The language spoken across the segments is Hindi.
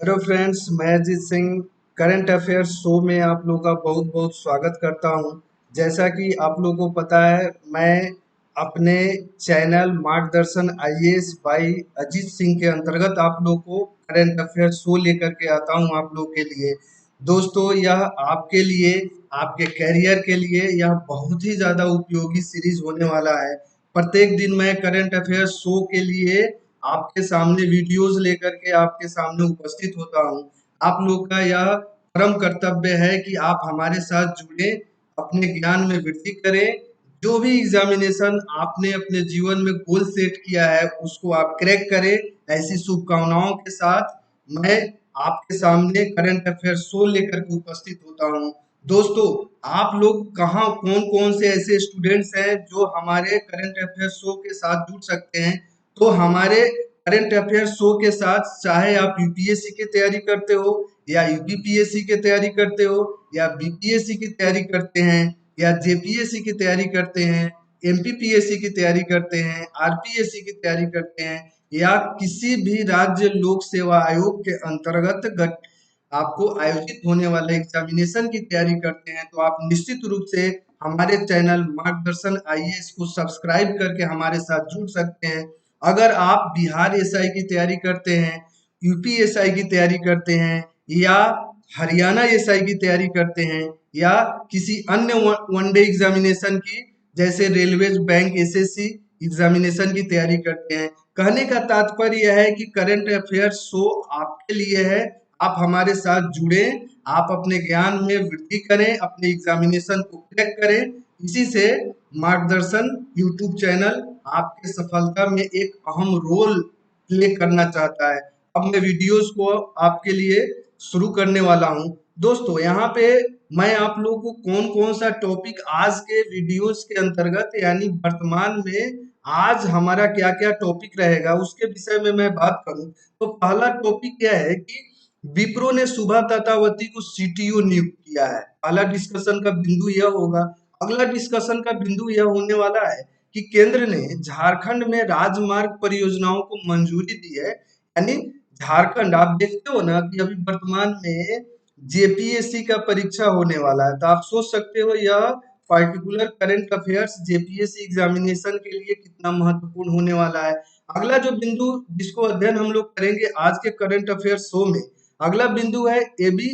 हेलो फ्रेंड्स, मैं Ajit Singh current affairs show में आप लोगों का बहुत बहुत स्वागत करता हूं। जैसा कि आप लोगों को पता है, मैं अपने चैनल मार्गदर्शन आईएएस बाई अजीत सिंह के अंतर्गत आप लोगों को करंट अफेयर्स शो लेकर के आता हूं आप लोगों के लिए। दोस्तों, यह आपके लिए, आपके कैरियर के लिए यह बहुत ही ज़्यादा उपयोगी सीरीज होने वाला है। प्रत्येक दिन मैं करंट अफेयर्स शो के लिए आपके सामने वीडियोस लेकर के आपके सामने उपस्थित होता हूँ। आप लोग का यह परम कर्तव्य है कि आप हमारे साथ जुड़े, अपने ज्ञान में वृद्धि करें। जो भी एग्जामिनेशन आपने अपने जीवन में गोल सेट किया है उसको आप क्रैक करें। ऐसी शुभकामनाओं के साथ मैं आपके सामने करंट अफेयर शो लेकर के उपस्थित होता हूँ। दोस्तों, आप लोग कहाँ, कौन कौन से ऐसे स्टूडेंट्स हैं जो हमारे करंट अफेयर शो के साथ जुड़ सकते हैं? तो हमारे करंट अफेयर शो के साथ, चाहे आप यूपीएससी की तैयारी करते हो या यूपीपीएससी की तैयारी करते हो या बीपीएससी की तैयारी करते हैं या जेपीएससी की तैयारी करते हैं, एमपीपीएससी की तैयारी करते हैं, आरपीएससी की तैयारी करते हैं या किसी भी राज्य लोक सेवा आयोग के अंतर्गत आपको आयोजित होने वाले एग्जामिनेशन की तैयारी करते हैं, तो आप निश्चित रूप से हमारे चैनल मार्गदर्शन आईएएस को सब्सक्राइब करके हमारे साथ जुड़ सकते हैं। अगर आप बिहार एसआई की तैयारी करते हैं, यूपी एसआई की तैयारी करते हैं या हरियाणा एसआई की तैयारी करते हैं या किसी अन्य वनडे एग्जामिनेशन की, जैसे रेलवे बैंक एसएससी एग्जामिनेशन की तैयारी करते हैं, कहने का तात्पर्य यह है कि करंट अफेयर्स शो आपके लिए है। आप हमारे साथ जुड़े, आप अपने ज्ञान में वृद्धि करें, अपने एग्जामिनेशन को क्रैक करें। इसी से मार्गदर्शन यूट्यूब चैनल आपके सफलता में एक अहम रोल प्ले करना चाहता है। अब मैं वीडियोस को आपके लिए शुरू करने वाला हूं। दोस्तों, यहाँ पे मैं आप लोगों को कौन कौन सा टॉपिक आज के वीडियोस के अंतर्गत, यानी वर्तमान में आज हमारा क्या क्या टॉपिक रहेगा उसके विषय में मैं बात करूं। तो पहला टॉपिक यह है कि विप्रो ने सुभा ततावती को सीटीओ नियुक्त किया है। पहला डिस्कशन का बिंदु यह होगा। अगला डिस्कशन का बिंदु यह होने वाला है कि केंद्र ने झारखंड में राजमार्ग परियोजनाओं को मंजूरी दी है। यानी झारखंड, आप देखते हो ना कि अभी वर्तमान में जेपीएससी का परीक्षा होने वाला है, तो आप सोच सकते हो यह particular current affairs JPSC examination के लिए कितना महत्वपूर्ण होने वाला है। अगला जो बिंदु जिसको अध्ययन हम लोग करेंगे आज के करंट अफेयर्स शो में, अगला बिंदु है AB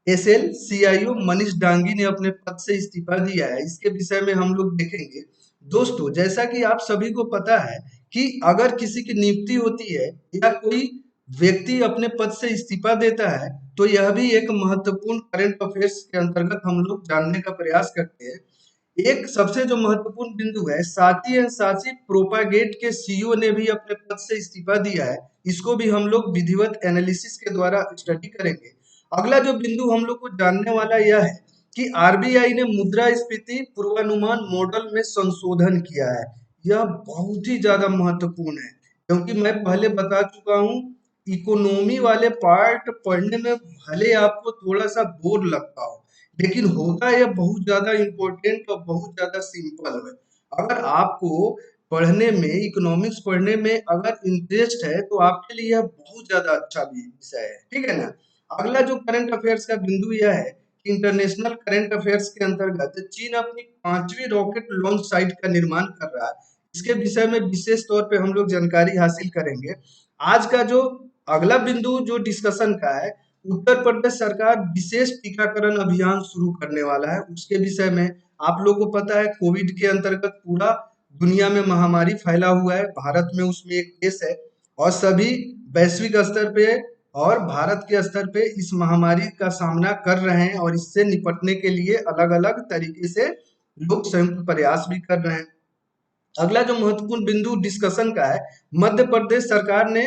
SL CIO Manish Dangi ने अपने पद से इस्तीफा दिया है। इसके विषय में हम लोग देखेंगे। दोस्तों, जैसा कि आप सभी को पता है कि अगर किसी की नियुक्ति होती है या कोई व्यक्ति अपने पद से इस्तीफा देता है, तो यह भी एक महत्वपूर्ण करंट अफेयर्स के अंतर्गत हम लोग जानने का प्रयास करते हैं। एक सबसे जो महत्वपूर्ण बिंदु है, साथी एंड साथी प्रोपागेट के सीईओ ने भी अपने पद से इस्तीफा दिया है। इसको भी हम लोग विधिवत एनालिसिस के द्वारा स्टडी करेंगे। अगला जो बिंदु हम लोग को जानने वाला यह है कि आरबीआई ने मुद्रास्फीति पूर्वानुमान मॉडल में संशोधन किया है। यह बहुत ही ज्यादा महत्वपूर्ण है, क्योंकि मैं पहले बता चुका हूं, इकोनॉमी वाले पार्ट पढ़ने में भले आपको थोड़ा सा बोर लगता हो, लेकिन होता यह बहुत ज्यादा इम्पोर्टेंट और बहुत ज्यादा सिंपल है। अगर आपको पढ़ने में, इकोनॉमिक्स पढ़ने में अगर इंटरेस्ट है, तो आपके लिए यह बहुत ज्यादा अच्छा भी विषय है। ठीक है ना। अगला जो करंट अफेयर्स का बिंदु यह है कि इंटरनेशनल करंट अफेयर्स के अंतर्गत चीन अपनी 5वीं रॉकेट लॉन्च साइट का निर्माण कर रहा है। इसके विषय में विशेष तौर पे हम लोग जानकारी हासिल करेंगे। आज का जो अगला बिंदु जो डिस्कशन का है, उत्तर प्रदेश सरकार विशेष टीकाकरण अभियान शुरू करने वाला है, उसके विषय में। आप लोगों को पता है कोविड के अंतर्गत पूरा दुनिया में महामारी फैला हुआ है, भारत में उसमें एक देश है, और सभी वैश्विक स्तर पे और भारत के स्तर पे इस महामारी का सामना कर रहे हैं और इससे निपटने के लिए अलग अलग तरीके से लोग संयुक्त प्रयास भी कर रहे हैं। अगला जो महत्वपूर्ण बिंदु डिस्कशन का है, मध्य प्रदेश सरकार ने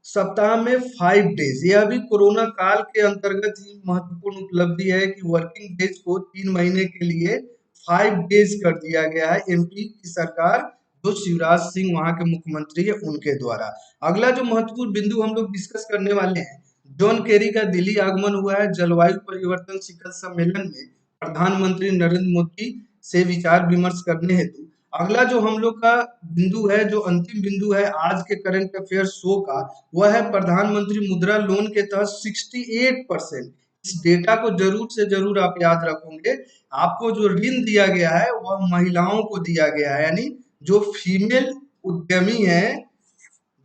सप्ताह में 5 डेज, यह भी कोरोना काल के अंतर्गत ही महत्वपूर्ण उपलब्धि है कि वर्किंग डेज को 3 महीने के लिए 5 डेज कर दिया गया है एमपी की सरकार, जो शिवराज सिंह वहां के मुख्यमंत्री है उनके द्वारा। अगला जो महत्वपूर्ण बिंदु हम लोग डिस्कस करने वाले हैं, जॉन केरी का दिल्ली आगमन हुआ है। जलवायु परिवर्तन शिखर सम्मेलन में प्रधानमंत्री नरेंद्र मोदी से विचार विमर्श करने हेतु अगला जो हम लोग का बिंदु है, जो अंतिम बिंदु है आज के करंट अफेयर शो का, वह है प्रधानमंत्री मुद्रा लोन के तहत 68%। इस डेटा को जरूर से जरूर आप याद रखोगे। आपको जो ऋण दिया गया है वह महिलाओं को दिया गया है, यानी जो फीमेल उद्यमी है,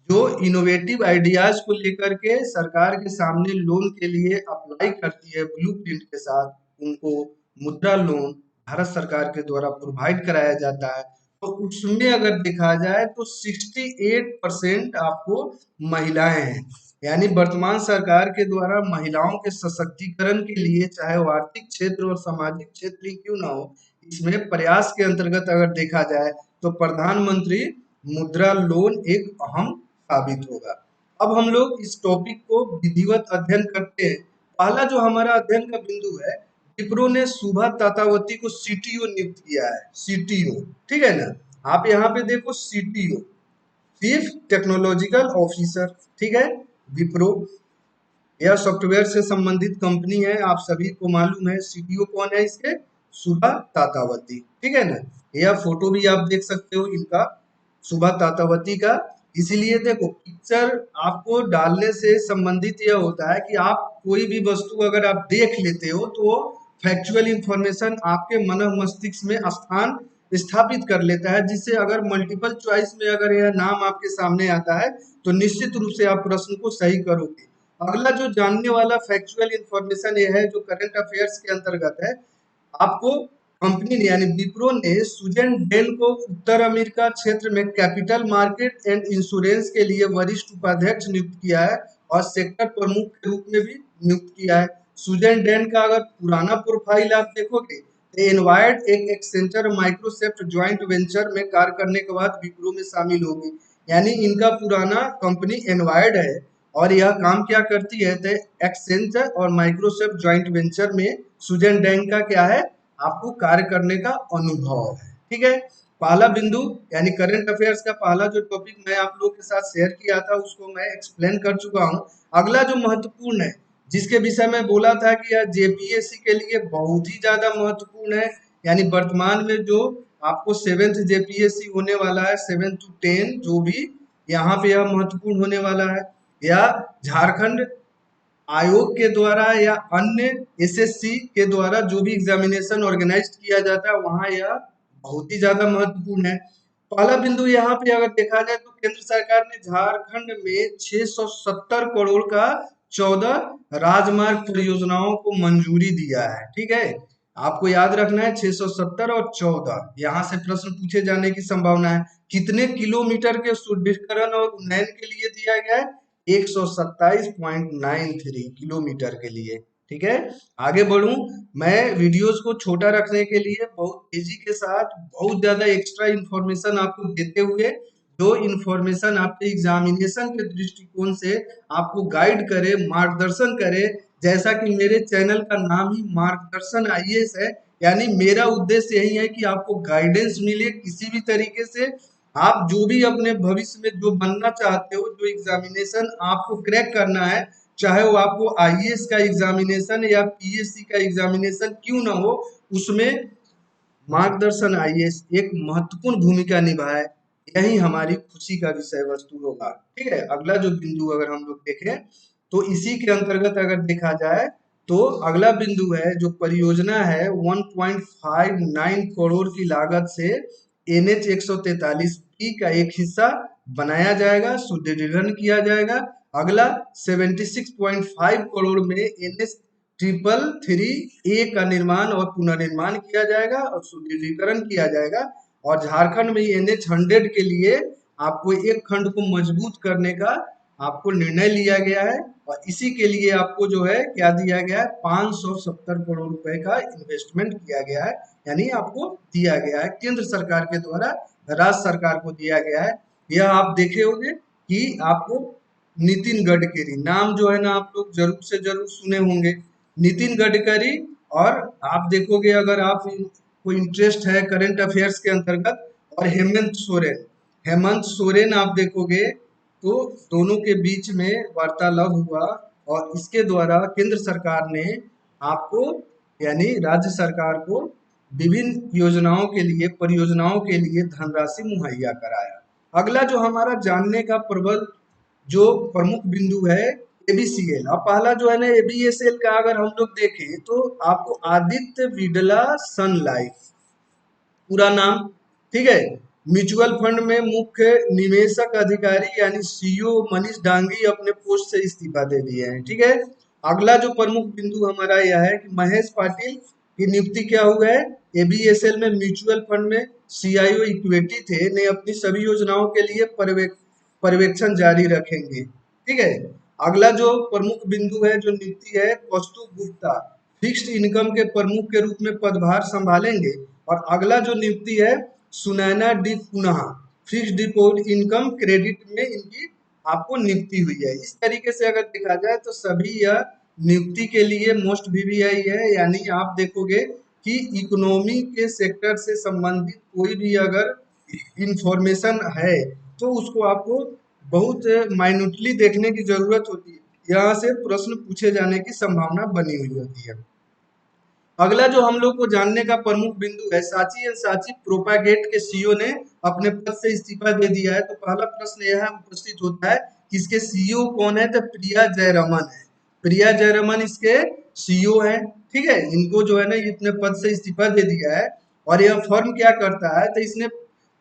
जो इनोवेटिव आइडियाज को लेकर के सरकार के सामने लोन के लिए अप्लाई करती है ब्लूप्रिंट के साथ, उनको मुद्रा लोन भारत सरकार के द्वारा प्रोवाइड कराया जाता है। तो उसमें अगर देखा जाए तो 68% आपको महिलाएं हैं। यानी वर्तमान सरकार के द्वारा महिलाओं के सशक्तिकरण के लिए, चाहे वो आर्थिक क्षेत्र और सामाजिक क्षेत्र ही क्यों ना हो, इसमें प्रयास के अंतर्गत अगर देखा जाए तो प्रधानमंत्री मुद्रा लोन एक अहम साबित होगा। अब हम लोग इस टॉपिक को विधिवत अध्ययन करते हैं। पहला जो हमारा अध्ययन का बिंदु है, विप्रो ने सुभा तातावती को सीटीओ नियुक्त किया है। सीटीओ, ठीक है ना। आप यहाँ पे देखो सीटीओ, चीफ टेक्नोलॉजिकल ऑफिसर, ठीक है। विप्रो यह सॉफ्टवेयर से संबंधित कंपनी है, आप सभी को मालूम है। सीटीओ कौन है इसके? सुभा तातावती, ठीक है ना। यह फोटो भी आप देख सकते हो इनका, सुभा तातावती का। इसीलिए देखो, पिक्चर आपको डालने से संबंधित यह होता है कि आप कोई भी वस्तु अगर आप देख लेते हो तो वो फैक्चुअल इंफॉर्मेशन आपके मन मस्तिष्क में स्थान स्थापित कर लेता है, जिससे अगर मल्टीपल चॉइस में अगर यह नाम आपके सामने आता है तो निश्चित रूप से आप प्रश्न को सही करोगे। अगला जो जानने वाला फैक्चुअल इंफॉर्मेशन ये है, जो करंट अफेयर्स के अंतर्गत है। आपको कंपनी ने यानी विप्रो ने सुजन डेल को उत्तर अमेरिका क्षेत्र में कैपिटल मार्केट एंड इंश्योरेंस के लिए वरिष्ठ उपाध्यक्ष नियुक्त किया है और सेक्टर प्रमुख के रूप में भी नियुक्त किया है। सुजन डेन का अगर पुराना प्रोफाइल आप देखोगे तो एनवायर्ड एक एक्सेंचर माइक्रोसॉफ्ट ज्वाइंट वेंचर में कार्य करने के बाद विप्रो में शामिल होगी। यानी इनका पुराना कंपनी एनवायर्ड है और यह काम क्या करती है, तो एक्सेंचर और माइक्रोसॉफ्ट ज्वाइंट वेंचर में सुजन डैंग का क्या है, आपको कार्य करने का अनुभव है, ठीक है। पहला बिंदु यानी करंट अफेयर्स का पहला जो टॉपिक मैं आप लोगों के साथ शेयर किया था उसको मैं एक्सप्लेन कर चुका हूं। अगला जो महत्वपूर्ण है, जिसके विषय में बोला था कि यह जेपीएससी के लिए बहुत ही ज्यादा महत्वपूर्ण है, यानी वर्तमान में जो आपको 7th जेपीएससी होने वाला है, 7 to 10 जो भी, यहाँ पे यह महत्वपूर्ण होने वाला है। या झारखंड आयोग के द्वारा या अन्य एसएससी के द्वारा जो भी एग्जामिनेशन ऑर्गेनाइज किया जाता है वहां यह बहुत ही ज्यादा महत्वपूर्ण है। पहला बिंदु यहाँ पे अगर देखा जाए तो केंद्र सरकार ने झारखंड में 670 करोड़ का 14 राजमार्ग परियोजनाओं को मंजूरी दिया है, ठीक है। आपको याद रखना है 670 और 14, यहाँ से प्रश्न पूछे जाने की संभावना है। कितने किलोमीटर के सुदृढ़ीकरण और उन्नयन के लिए दिया गया है? 127.93 किलोमीटर के लिए, ठीक है। आगे बढ़ूं, मैं वीडियोस को छोटा रखने के लिए बहुत तेजी के साथ बहुत ज्यादा एक्स्ट्रा इंफॉर्मेशन आपको देते हुए, जो इंफॉर्मेशन आपके एग्जामिनेशन के दृष्टिकोण से आपको गाइड करे, मार्गदर्शन करे। जैसा कि मेरे चैनल का नाम ही मार्गदर्शन आईएएस है, यानी मेरा उद्देश्य यही है कि आपको गाइडेंस मिले किसी भी तरीके से। आप जो भी अपने भविष्य में जो बनना चाहते हो, जो एग्जामिनेशन आपको क्रैक करना है, चाहे वो आपको आईएएस का एग्जामिनेशन या पीएससी का एग्जामिनेशन क्यों ना हो, उसमें मार्गदर्शन आईएएस एक महत्वपूर्ण भूमिका निभाए। यही हमारी खुशी का विषय वस्तु होगा, ठीक है। अगला जो बिंदु अगर हम लोग देखें तो इसी के अंतर्गत अगर देखा जाए तो अगला बिंदु है, जो परियोजना है 1.59 करोड़ की लागत से एनएच 143 बी का एक हिस्सा बनाया जाएगा, सुदृढ़ीकरण किया जाएगा। अगला 76.5 करोड़ में एनएच 333 ए का निर्माण और पुनर्निर्माण किया जाएगा और सुदृढ़ीकरण किया जाएगा। और झारखंड में एनएच 100 के लिए आपको एक खंड को मजबूत करने का आपको निर्णय लिया गया है और इसी के लिए आपको जो है क्या दिया गया है, 570 करोड़ रुपए का इन्वेस्टमेंट किया गया है, यानी आपको दिया गया है केंद्र सरकार के द्वारा, राज्य सरकार को दिया गया है। यह आप देखे होंगे कि आपको नितिन गडकरी नाम जो है ना, आप लोग जरूर से जरूर सुने होंगे, नितिन गडकरी। और आप देखोगे अगर आप को इंटरेस्ट है करंट अफेयर्स के अंतर्गत, और हेमंत सोरेन आप देखोगे तो दोनों के बीच में वार्तालाप हुआ और इसके द्वारा केंद्र सरकार ने आपको यानी राज्य सरकार को विभिन्न योजनाओं के लिए परियोजनाओं के लिए धनराशि मुहैया कराया। अगला जो हमारा जानने का प्रबल जो प्रमुख बिंदु है एबीसीएल। अब पहला जो है ना एबीएसएल का अगर हम लोग देखें तो आपको आदित्य बिड़ला सन लाइफ पूरा नाम, ठीक है। म्यूचुअल फंड में मुख्य निवेशक अधिकारी यानी सीईओ मनीष डांगी अपने पोस्ट से इस्तीफा दे दिए हैं, ठीक है। अगला जो प्रमुख बिंदु हमारा यह है कि महेश पाटिल की नियुक्ति क्या हुआ है एबीएसएल में म्यूचुअल फंड में सीआईओ इक्विटी थे ने अपनी सभी योजनाओं के लिए पर्यवेक्षण जारी रखेंगे, ठीक है। अगला जो प्रमुख बिंदु है जो नियुक्ति है कौस्तुभ गुप्ता फिक्स्ड इनकम के प्रमुख के रूप में पदभार संभालेंगे। और अगला जो नियुक्ति है सुनैना डी पुनः फिक्स्ड डिपॉजिट इनकम क्रेडिट में इनकी आपको नियुक्ति हुई है। इस तरीके से अगर देखा जाए तो सभी यह नियुक्ति के लिए मोस्ट वीवीआई है, यानी आप देखोगे कि इकोनॉमी के सेक्टर से संबंधित कोई भी अगर इंफॉर्मेशन है तो उसको आपको बहुत माइन्यूटली देखने की जरूरत होती है, यहाँ से प्रश्न पूछे जाने की संभावना बनी हुई होती है। अगला जो हम लोग को जानने का प्रमुख बिंदु है साची एंड साची प्रोपागेट के सीईओ ने अपने पद से इस्तीफा दे दिया है। तो पहला प्रश्न यह उपस्थित होता है कि इसके सीईओ कौन है, तो प्रिया जयरमन है। प्रिया जयरमन इसके सीईओ है, ठीक है। इनको जो है ना इतने पद से इस्तीफा दे दिया है। और यह फर्म क्या करता है, तो इसने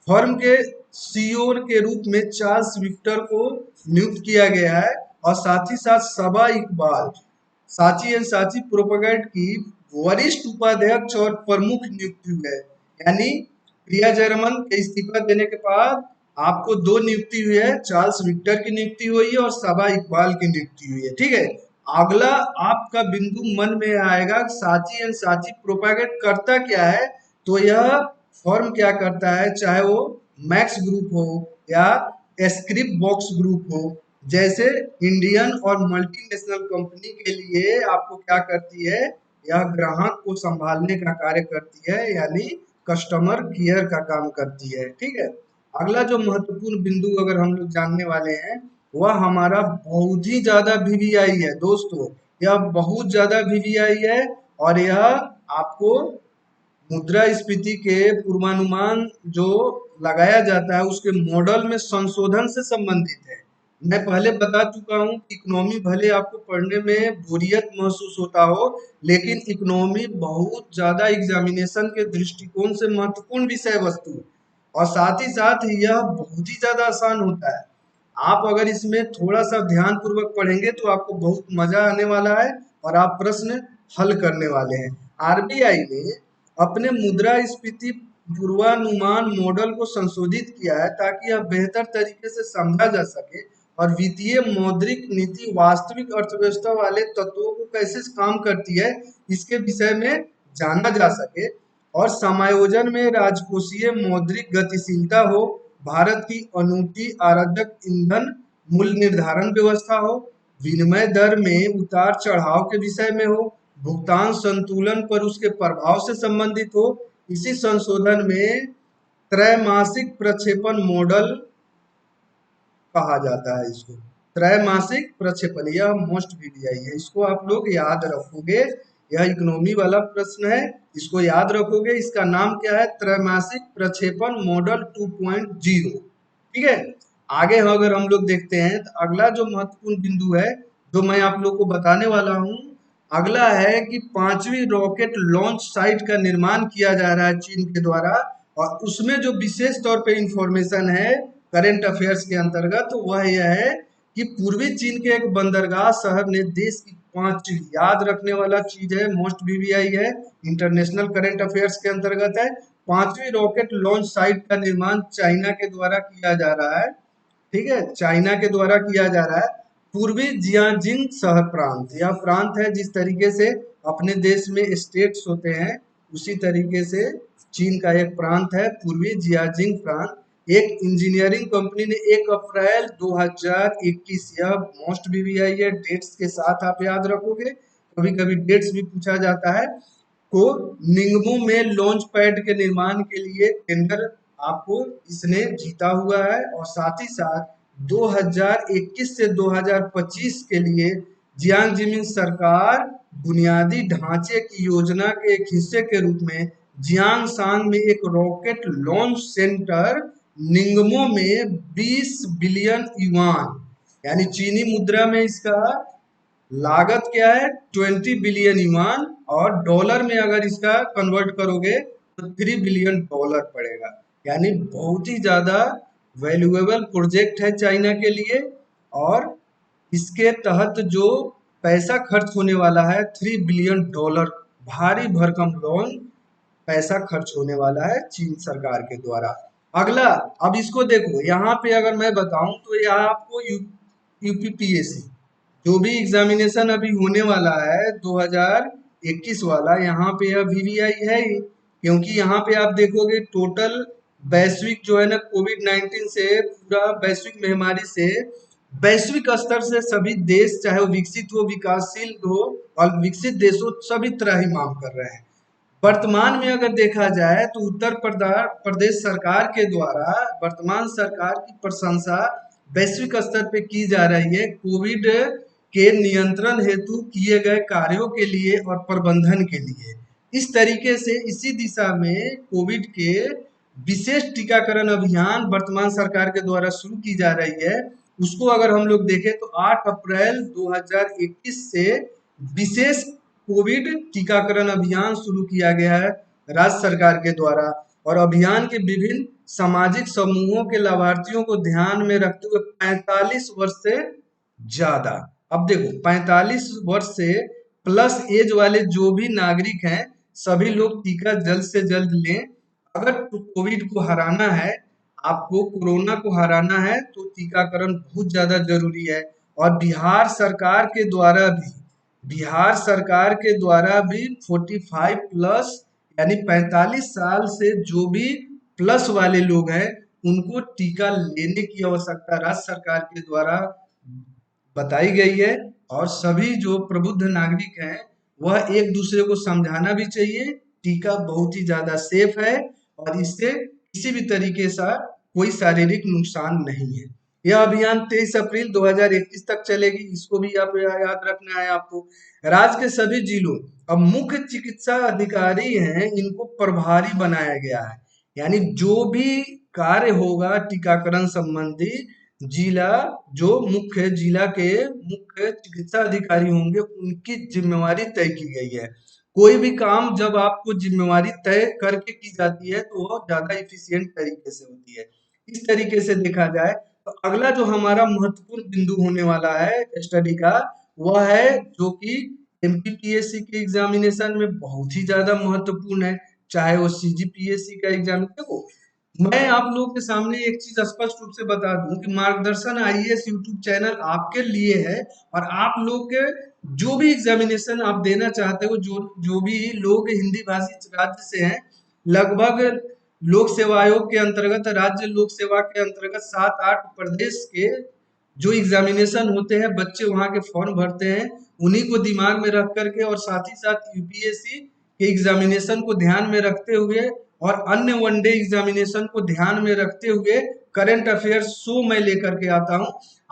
फर्म के सीईओ के रूप में चार्ल्स विक्टर को नियुक्त किया गया है। और साथ ही साथ सबा इकबाल साची एंड साची प्रोपेगेट की वरिष्ठ उपाध्यक्ष और प्रमुख नियुक्ति हुई है। यानी प्रिया जर्मन के इस्तीफा देने के बाद आपको दो नियुक्ति हुई है, चार्ल्स विक्टर की नियुक्ति हुई है और सबा इकबाल की नियुक्ति हुई है, ठीक है। अगला आपका बिंदु मन में आएगा साची एंड साची प्रोपेगेट करता क्या है, तो यह फर्म क्या करता है, चाहे वो मैक्स ग्रुप हो या स्क्रिप्ट बॉक्स ग्रुप हो जैसे इंडियन और मल्टीनेशनल कंपनी के लिए आपको क्या करती है, यह ग्राहक को संभालने का कार्य करती है, यानी कस्टमर केयर का काम करती है, ठीक है। अगला जो महत्वपूर्ण बिंदु अगर हम लोग जानने वाले हैं वह हमारा बहुत ही ज्यादा वीवीआई है दोस्तों। यह बहुत ज्यादा वीवीआई है और यह आपको मुद्रास्फीति के पूर्वानुमान जो लगाया जाता है उसके मॉडल में संशोधन से संबंधित है। मैं पहले बता चुका हूं कि इकोनॉमी भले आपको पढ़ने में बोरियत महसूस होता हो, लेकिन इकोनॉमी बहुत ज्यादा एग्जामिनेशन के दृष्टिकोण से महत्वपूर्ण विषय वस्तु है। और साथ ही साथ यह बहुत ही ज्यादा आसान होता है। आप अगर इसमें थोड़ा सा ध्यान पूर्वक पढ़ेंगे तो आपको बहुत मजा आने वाला है और आप प्रश्न हल करने वाले हैं। आरबीआई ने अपने मुद्रास्फीति पूर्वानुमान मॉडल को संशोधित किया है ताकि यह बेहतर तरीके से समझा जा सके और वित्तीय मौद्रिक नीति वास्तविक अर्थव्यवस्था वाले तत्वों को कैसे काम करती है इसके विषय में जाना जा सके और समायोजन में राजकोषीय मौद्रिक गतिशीलता हो, भारत की अनूठी आरक्षक ईंधन मूल्य निर्धारण व्यवस्था हो, विनिमय दर में उतार चढ़ाव के विषय में हो, भुगतान संतुलन पर उसके प्रभाव से संबंधित हो। इसी संशोधन में त्रैमासिक प्रक्षेपण मॉडल कहा जाता है इसको, त्रैमासिक प्रक्षेपण, यह मोस्ट वीवीआई है, इसको आप लोग याद रखोगे। यह इकोनॉमी वाला प्रश्न है, इसको याद रखोगे। इसका नाम क्या है, त्रैमासिक प्रक्षेपण मॉडल 2.0, ठीक है। आगे अगर हम लोग देखते हैं तो अगला जो महत्वपूर्ण बिंदु है जो मैं आप लोग को बताने वाला हूँ, अगला है कि पांचवी रॉकेट लॉन्च साइट का निर्माण किया जा रहा है चीन के द्वारा। और उसमें जो विशेष तौर पे इंफॉर्मेशन है करेंट अफेयर्स के अंतर्गत वह यह है कि पूर्वी चीन के एक बंदरगाह शहर ने देश की पांच, याद रखने वाला चीज है, मोस्ट वीवीआई है, इंटरनेशनल करेंट अफेयर्स के अंतर्गत है। पांचवी रॉकेट लॉन्च साइट का निर्माण चाइना के द्वारा किया जा रहा है, ठीक है, चाइना के द्वारा किया जा रहा है। पूर्वी जियांजिंग शहर प्रांत, यह प्रांत है जिस तरीके से अपने देश में स्टेट्स होते हैं उसी तरीके से चीन का एक प्रांत है पूर्वी जियांजिंग प्रांत। एक इंजीनियरिंग कंपनी ने 1 अप्रैल 2021, यह मोस्ट वीवीआई है, डेट्स के साथ आप याद रखोगे, कभी कभी डेट्स भी पूछा जाता है, को निंगमू में लॉन्च पैड के निर्माण के लिए टेंडर आपको इसने जीता हुआ है। और साथ ही साथ 2021 से 2025 के लिए जियांग जिमिन सरकार बुनियादी ढांचे की योजना के एक हिस्से के रूप में जियांगशान में एक रॉकेट लॉन्च सेंटर, निंगमो में 20 बिलियन युआन, यानी चीनी मुद्रा में इसका लागत क्या है, 20 बिलियन युआन, और डॉलर में अगर इसका कन्वर्ट करोगे तो 3 बिलियन डॉलर पड़ेगा। यानी बहुत ही ज्यादा वैल्यूएबल प्रोजेक्ट है चाइना के लिए। और इसके तहत जो पैसा खर्च होने वाला है, 3 बिलियन डॉलर, भारी भरकम लोन पैसा खर्च होने वाला है चीन सरकार के द्वारा। अगला, अब इसको देखो, यहाँ पे अगर मैं बताऊं तो यहाँ आपको यूपीपीएससी जो भी एग्जामिनेशन अभी होने वाला है 2021 वाला, यहाँ पे यह वीवीआई है ही, क्योंकि यहाँ पे आप देखोगे टोटल वैश्विक जो है ना, कोविड 19 से, पूरा वैश्विक महामारी से, वैश्विक स्तर से सभी देश, चाहे वो विकसित हो, विकासशील हो, और विकसित देश हो, सभी तरह ही मांग कर रहे हैं। वर्तमान में अगर देखा जाए तो उत्तर प्रदेश सरकार के द्वारा वर्तमान सरकार की प्रशंसा वैश्विक स्तर पे की जा रही है कोविड के नियंत्रण हेतु किए गए कार्यों के लिए और प्रबंधन के लिए। इस तरीके से इसी दिशा में कोविड के विशेष टीकाकरण अभियान वर्तमान सरकार के द्वारा शुरू की जा रही है। उसको अगर हम लोग देखें तो 8 अप्रैल 2021 से विशेष कोविड टीकाकरण अभियान शुरू किया गया है राज्य सरकार के द्वारा। और अभियान के विभिन्न सामाजिक समूहों के लाभार्थियों को ध्यान में रखते हुए 45 वर्ष से ज्यादा, अब देखो 45 वर्ष से प्लस एज वाले जो भी नागरिक हैं, सभी लोग टीका जल्द से जल्द लें। अगर कोविड को हराना है, आपको कोरोना को हराना है, तो टीकाकरण बहुत ज्यादा जरूरी है। और बिहार सरकार के द्वारा भी 45 प्लस, यानी 45 साल से जो भी प्लस वाले लोग हैं, उनको टीका लेने की आवश्यकता राज्य सरकार के द्वारा बताई गई है। और सभी जो प्रबुद्ध नागरिक हैं, वह एक दूसरे को समझाना भी चाहिए, टीका बहुत ही ज्यादा सेफ है और इससे किसी भी तरीके से कोई शारीरिक नुकसान नहीं है। यह अभियान 23 अप्रैल 2021 तक चलेगी, इसको भी आप याद रखना है आपको। राज्य के सभी जिलों, अब मुख्य चिकित्सा अधिकारी हैं, इनको प्रभारी बनाया गया है। यानी जो भी कार्य होगा टीकाकरण संबंधी, जिला जो मुख्य जिला के मुख्य चिकित्सा अधिकारी होंगे, उनकी जिम्मेवारी तय की गई है। कोई भी काम जब आपको जिम्मेवारी तय करके की जाती है तो वो ज्यादा इफिशियंट तरीके से होती है। इस तरीके से देखा जाए तो अगला जो हमारा महत्वपूर्ण बिंदु होने वाला है स्टडी का, वह है जो कि एमपीपीएससी के एग्जामिनेशन में बहुत ही ज्यादा महत्वपूर्ण है, चाहे वो सीजीपीएससी का एग्जाम। देखो, मैं आप लोगों के सामने एक चीज स्पष्ट रूप से बता दूं कि मार्गदर्शन आईएएस यूट्यूब चैनल आपके लिए है। और आप लोग के जो भी एग्जामिनेशन आप देना चाहते हो, जो जो भी लोग हिंदी भाषी राज्य से हैं, लगभग लोक सेवा आयोग के अंतर्गत, राज्य लोक सेवा के अंतर्गत 7-8 प्रदेश के जो एग्जामिनेशन होते हैं, बच्चे वहां के फॉर्म भरते हैं, उन्हीं को दिमाग में रख करके और साथ ही साथ यूपीएससी के एग्जामिनेशन को ध्यान में रखते हुए और अन्य वनडे एग्जामिनेशन को ध्यान में रखते हुए करंट अफेयर्स शो मैं लेकर के आता हूं।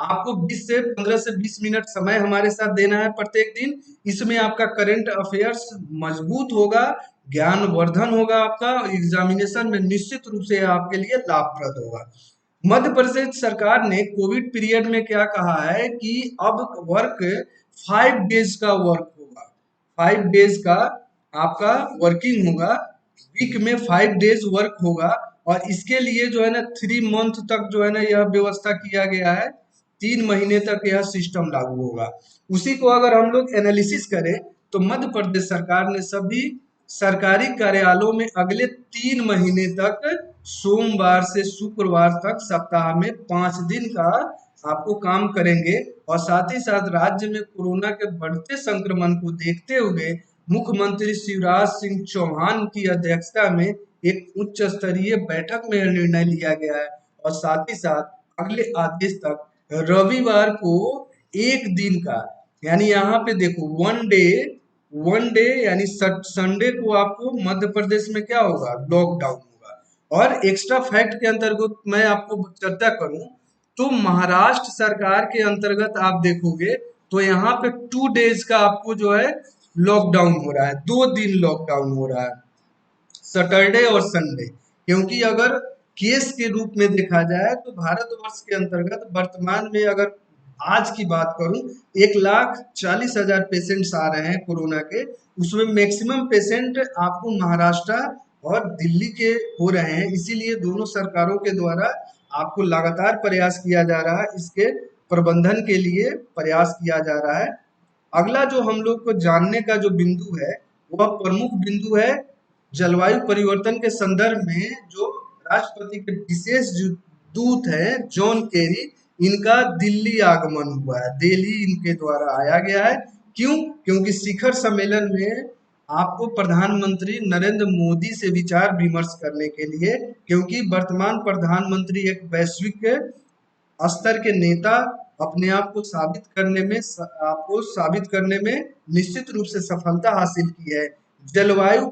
आपको 20 से 15 से 20 मिनट समय हमारे साथ देना है प्रत्येक दिन। इसमें आपका करंट अफेयर्स मजबूत होगा, ज्ञानवर्धन होगा आपका, एग्जामिनेशन में निश्चित रूप से आपके लिए लाभप्रद होगा। मध्य प्रदेश सरकार ने कोविड पीरियड में क्या कहा है कि अब वर्क 5 डेज का वर्क होगा, 5 डेज का आपका वर्किंग होगा, वीक में 5 डेज वर्क होगा। और इसके लिए जो है ना 3 मंथ तक जो है ना यह व्यवस्था किया गया है, 3 महीने तक यह सिस्टम लागू होगा। उसी को अगर हम लोग एनालिसिस करें तो मध्य प्रदेश सरकार ने सभी सरकारी कार्यालयों में अगले 3 महीने तक सोमवार से शुक्रवार तक सप्ताह में 5 दिन का आपको काम करेंगे। और साथ ही साथ राज्य में कोरोना के बढ़ते संक्रमण को देखते हुए मुख्यमंत्री शिवराज सिंह चौहान की अध्यक्षता में एक उच्च स्तरीय बैठक में निर्णय लिया गया है। और साथ ही साथ अगले आदेश तक रविवार को एक दिन का, यानी यहाँ पे देखो वन डे यानी संडे को आपको मध्य प्रदेश में क्या होगा, लॉकडाउन होगा। और एक्स्ट्रा फैक्ट के अंतर्गत मैं आपको चर्चा करूं तो महाराष्ट्र सरकार के अंतर्गत आप देखोगे तो यहाँ पे 2 डेज का आपको जो है लॉकडाउन हो रहा है, 2 दिन लॉकडाउन हो रहा है। सैटरडे और संडे, क्योंकि अगर केस के रूप में देखा जाए तो भारतवर्ष के अंतर्गत वर्तमान में अगर आज की बात करूं 1,40,000 पेशेंट्स आ रहे हैं कोरोना के, उसमें मैक्सिमम पेशेंट आपको महाराष्ट्र और दिल्ली के हो रहे हैं। इसीलिए दोनों सरकारों के द्वारा आपको लगातार प्रयास किया जा रहा है, इसके प्रबंधन के लिए प्रयास किया जा रहा है। अगला जो हम लोग को जानने का जो बिंदु है वह प्रमुख बिंदु है जलवायु परिवर्तन के संदर्भ में जो राष्ट्रपति के विशेष जो दूत हैं जॉन केरी, इनका दिल्ली आगमन हुआ है, दिल्ली इनके द्वारा आया गया है। क्यों? क्योंकि शिखर सम्मेलन में आपको प्रधानमंत्री नरेंद्र मोदी से विचार विमर्श करने के लिए, क्योंकि वर्तमान प्रधानमंत्री एक वैश्विक स्तर के नेता अपने आप को साबित करने में आपको साबित करने में निश्चित रूप से सफलता हासिल की है। जलवायु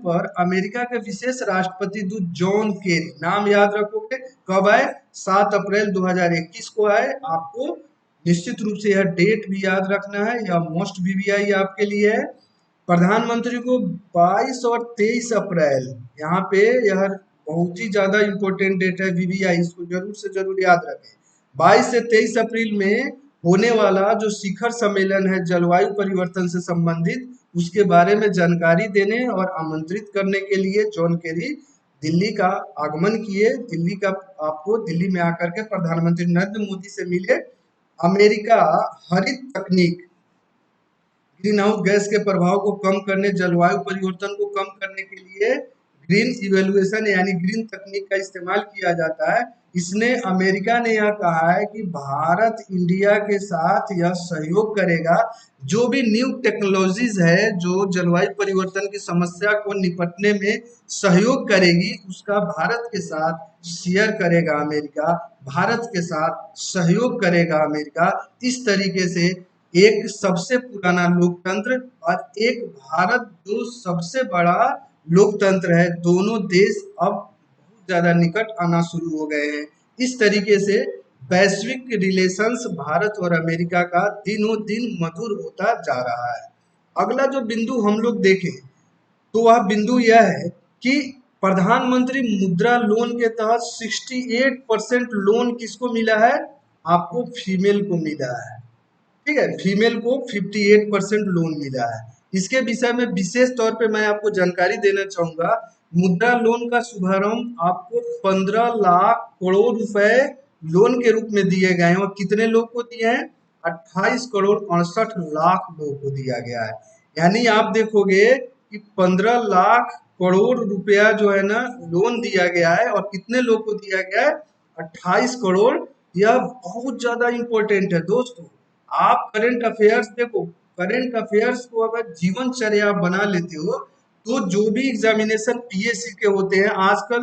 पर अमेरिका के विशेष राष्ट्रपति दूत जॉन केरी, नाम याद रखोगे, कब आए? 7 अप्रैल 2021 को आए। आपको निश्चित रूप से यह डेट भी याद रखना है, यह मोस्ट वीवीआई आपके लिए है। प्रधानमंत्री को 22 और 23 अप्रैल, यहाँ पे यह बहुत ही ज्यादा इंपॉर्टेंट डेट है वीवीआई, इसको जरूर से जरूर याद रखें। 22 से 23 अप्रैल में होने वाला जो शिखर सम्मेलन है जलवायु परिवर्तन से संबंधित, उसके बारे में जानकारी देने और आमंत्रित करने के लिए जॉन केरी दिल्ली का आगमन किए। दिल्ली का आपको दिल्ली में आकर के प्रधानमंत्री नरेंद्र मोदी से मिले। अमेरिका हरित तकनीक, ग्रीन हाउस गैस के प्रभाव को कम करने, जलवायु परिवर्तन को कम करने के लिए ग्रीन इवेल्युएशन यानी ग्रीन तकनीक का इस्तेमाल किया जाता है। इसने अमेरिका ने यह कहा है कि भारत इंडिया के साथ यह सहयोग करेगा, जो भी न्यू टेक्नोलॉजीज है जो जलवायु परिवर्तन की समस्या को निपटने में सहयोग करेगी, उसका भारत के साथ शेयर करेगा अमेरिका, भारत के साथ सहयोग करेगा अमेरिका। इस तरीके से एक सबसे पुराना लोकतंत्र और एक भारत जो सबसे बड़ा लोकतंत्र है, दोनों देश अब बहुत ज्यादा निकट आना शुरू हो गए हैं। इस तरीके से वैश्विक रिलेशंस भारत और अमेरिका का दिनों दिन मधुर होता जा रहा है। अगला जो बिंदु हम लोग देखें तो वह बिंदु यह है कि प्रधानमंत्री मुद्रा लोन के तहत 68% लोन किसको मिला है? आपको फीमेल को मिला है। ठीक है, फीमेल को 58% लोन मिला है। इसके विषय में विशेष तौर पे मैं आपको जानकारी देना चाहूंगा। मुद्रा लोन का शुभारंभ आपको 15 लाख करोड़ रुपए लोन के रूप में दिए गए हैं, और कितने लोग को दिए हैं? 28 करोड़ 68 लाख लोगों को दिया गया है। यानी आप देखोगे कि 15 लाख करोड़ रुपया जो है ना लोन दिया गया है, और कितने लोग को दिया गया है? 28 करोड़। यह बहुत ज्यादा इंपॉर्टेंट है दोस्तों। आप करंट अफेयर्स देखो, करंट अफेयर्स को अगर जीवनचर्या बना लेते हो तो जो भी एग्जामिनेशन पीएससी के होते हैं, आजकल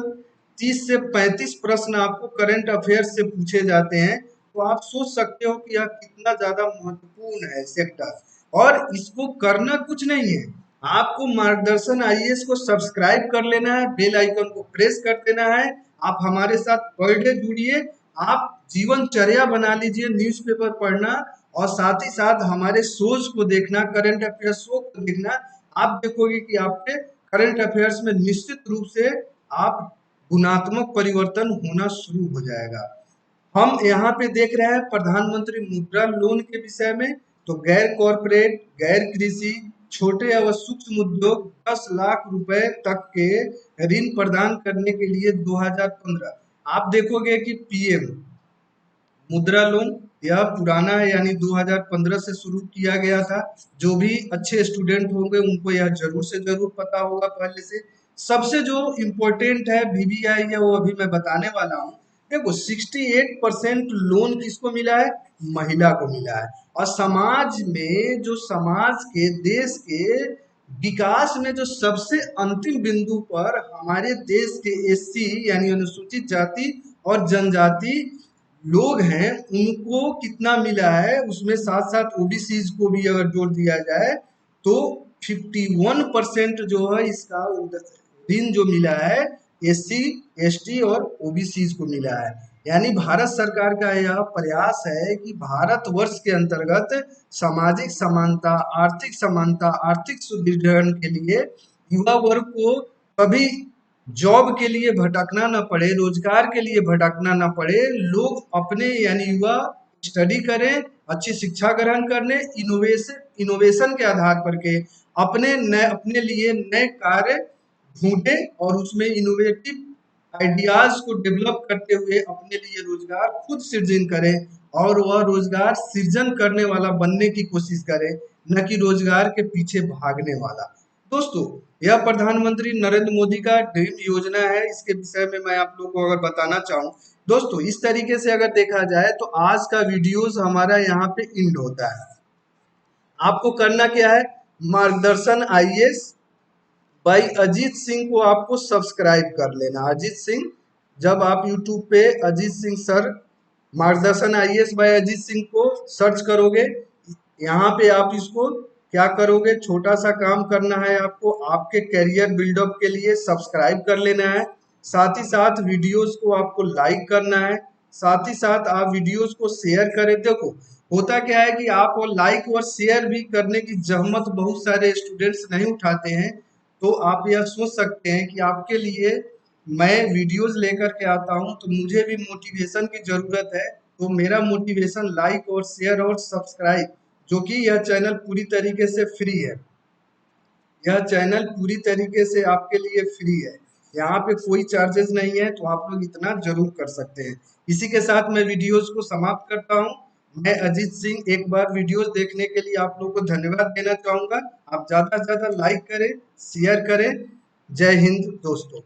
30 से 35 प्रश्न आपको करंट अफेयर्स से पूछे जाते हैं, तो आप सोच सकते हो कि यह कितना ज्यादा महत्वपूर्ण है सेक्टर। और इसको करना कुछ नहीं है, आपको मार्गदर्शन आईएएस को सब्सक्राइब कर लेना है, बेल आइकन को प्रेस कर देना है। आप हमारे साथ पर डे जुड़िए, आप जीवनचर्या बना लीजिए न्यूज़पेपर पढ़ना, और साथ ही साथ हमारे शोज को देखना, करंट अफेयर शो को देखना। आप देखोगे कि आपके करंट अफेयर्स में निश्चित रूप से आप गुणात्मक परिवर्तन होना शुरू हो जाएगा। हम यहाँ पे देख रहे हैं प्रधानमंत्री मुद्रा लोन के विषय में, तो गैर कॉरपोरेट, गैर कृषि, छोटे और सूक्ष्म उद्योग 10 लाख रुपए तक के ऋण प्रदान करने के लिए 2015 आप देखोगे कि पीएम मुद्रा लोन यह पुराना है, यानी 2015 से शुरू किया गया था। जो भी अच्छे स्टूडेंट होंगे उनको यह जरूर से जरूर पता होगा पहले से। सबसे जो इम्पोर्टेंट है वीवीआई है वो अभी मैं बताने वाला हूँ। देखो 68% लोन किसको मिला है? महिला को मिला है। और समाज में जो समाज के देश के विकास में जो सबसे अंतिम बिंदु पर हमारे देश के एससी यानी अनुसूचित जाति और जनजाति लोग हैं, उनको कितना मिला है, उसमें साथ साथ ओबीसीज को भी अगर जोड़ दिया जाए तो 51% जो है इसका ऋण जो मिला है एससी एसटी और ओबीसीज को मिला है। यानी भारत सरकार का यह प्रयास है कि भारतवर्ष के अंतर्गत सामाजिक समानता, आर्थिक सुदृढ़ीकरण के लिए युवा वर्ग को कभी जॉब के लिए भटकना ना पड़े, रोजगार के लिए भटकना ना पड़े, लोग अपने यानी युवा स्टडी करें, अच्छी शिक्षा ग्रहण करने, इनोवेशन के आधार पर के अपने लिए नए कार्य ढूंढे और उसमें इनोवेटिव आइडियाज को डेवलप करते हुए अपने लिए रोजगार खुद सृजन करें और वह रोजगार सृजन करने वाला बनने की कोशिश करें, न कि रोजगार के पीछे भागने वाला। दोस्तों, यह प्रधानमंत्री नरेंद्र मोदी का ड्रीम योजना है। इसके विषय में मैं आप लोगों को अगर बताना चाहूँ दोस्तों, इस तरीके से अगर देखा जाए तो आज का वीडियोस हमारा यहाँ पे इंड होता है। आपको करना क्या है, मार्गदर्शन आईएएस भाई अजीत सिंह को आपको सब्सक्राइब कर लेना। अजीत सिंह, जब आप यूट्यूब पे अजीत सिंह सर, मार्गदर्शन आईएएस बाय अजीत सिंह को सर्च करोगे, यहाँ पे आप इसको क्या करोगे, छोटा सा काम करना है आपको, आपके करियर बिल्डअप के लिए सब्सक्राइब कर लेना है। साथ ही साथ वीडियोस को आपको लाइक करना है, साथ ही साथ आप वीडियोस को शेयर करें। देखो, होता क्या है कि आप वो लाइक और शेयर भी करने की जहमत बहुत सारे स्टूडेंट्स नहीं उठाते हैं। तो आप यह सोच सकते हैं कि आपके लिए मैं वीडियोस लेकर के आता हूं तो मुझे भी मोटिवेशन की जरूरत है। तो मेरा मोटिवेशन लाइक और शेयर और सब्सक्राइब, जो कि यह चैनल पूरी तरीके से फ्री है। यह चैनल पूरी तरीके से आपके लिए फ्री है, यहाँ पे कोई चार्जेस नहीं है, तो आप लोग इतना जरूर कर सकते हैं। इसी के साथ मैं वीडियोस को समाप्त करता हूँ। मैं अजीत सिंह, एक बार वीडियोस देखने के लिए आप लोगों को धन्यवाद देना चाहूंगा। आप ज्यादा से ज्यादा लाइक करें, शेयर करें। जय हिंद दोस्तों।